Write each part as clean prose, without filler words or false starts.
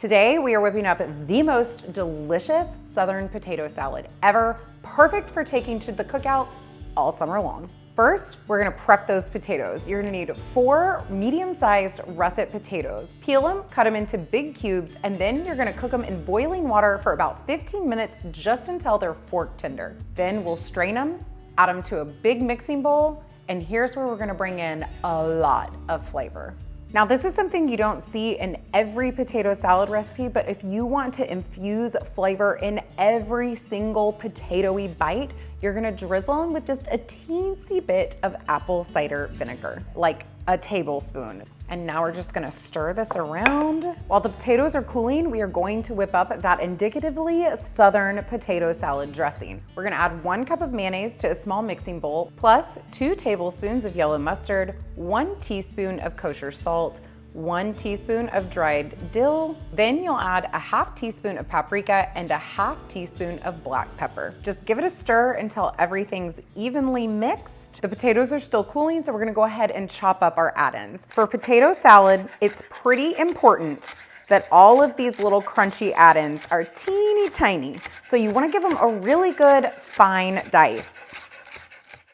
Today, we are whipping up the most delicious Southern potato salad ever, perfect for taking to the cookouts all summer long. First, we're gonna prep those potatoes. You're gonna need 4 medium-sized russet potatoes. Peel them, cut them into big cubes, and then you're gonna cook them in boiling water for about 15 minutes, just until they're fork tender. Then we'll strain them, add them to a big mixing bowl, and here's where we're gonna bring in a lot of flavor. Now, this is something you don't see in every potato salad recipe, but if you want to infuse flavor in every single potato-y bite, you're gonna drizzle them with just a teensy bit of apple cider vinegar, like a tablespoon. And now we're just gonna stir this around. While the potatoes are cooling, we are going to whip up that indicatively Southern potato salad dressing. We're gonna add 1 cup of mayonnaise to a small mixing bowl, plus 2 tablespoons of yellow mustard, 1 teaspoon of kosher salt, 1 teaspoon of dried dill. Then you'll add a 1/2 teaspoon of paprika and a 1/2 teaspoon of black pepper. Just give it a stir until everything's evenly mixed. The potatoes are still cooling, so we're gonna go ahead and chop up our add-ins. For potato salad, it's pretty important that all of these little crunchy add-ins are teeny tiny. So you wanna give them a really good fine dice.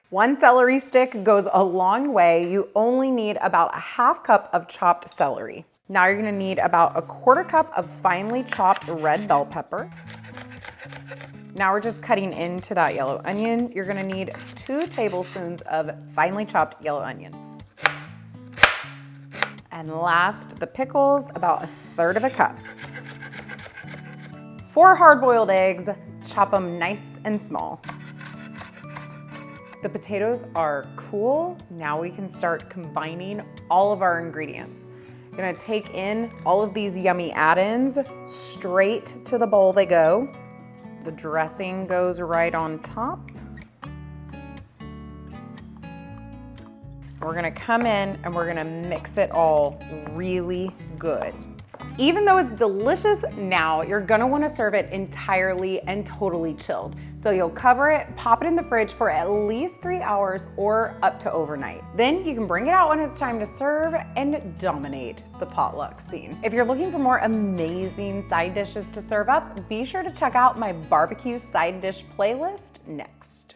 1 celery stick goes a long way. You only need about a 1/2 cup of chopped celery. Now you're gonna need about a 1/4 cup of finely chopped red bell pepper. Now we're just cutting into that yellow onion. You're gonna need 2 tablespoons of finely chopped yellow onion. And last, the pickles, about 1/3 cup. 4 hard-boiled eggs, chop them nice and small. The potatoes are cool. Now we can start combining all of our ingredients. You're gonna take in all of these yummy add-ins, straight to the bowl they go. The dressing goes right on top. We're gonna come in and we're gonna mix it all really good. Even though it's delicious now, you're gonna wanna serve it entirely and totally chilled. So you'll cover it, pop it in the fridge for at least 3 hours or up to overnight. Then you can bring it out when it's time to serve and dominate the potluck scene. If you're looking for more amazing side dishes to serve up, be sure to check out my barbecue side dish playlist next.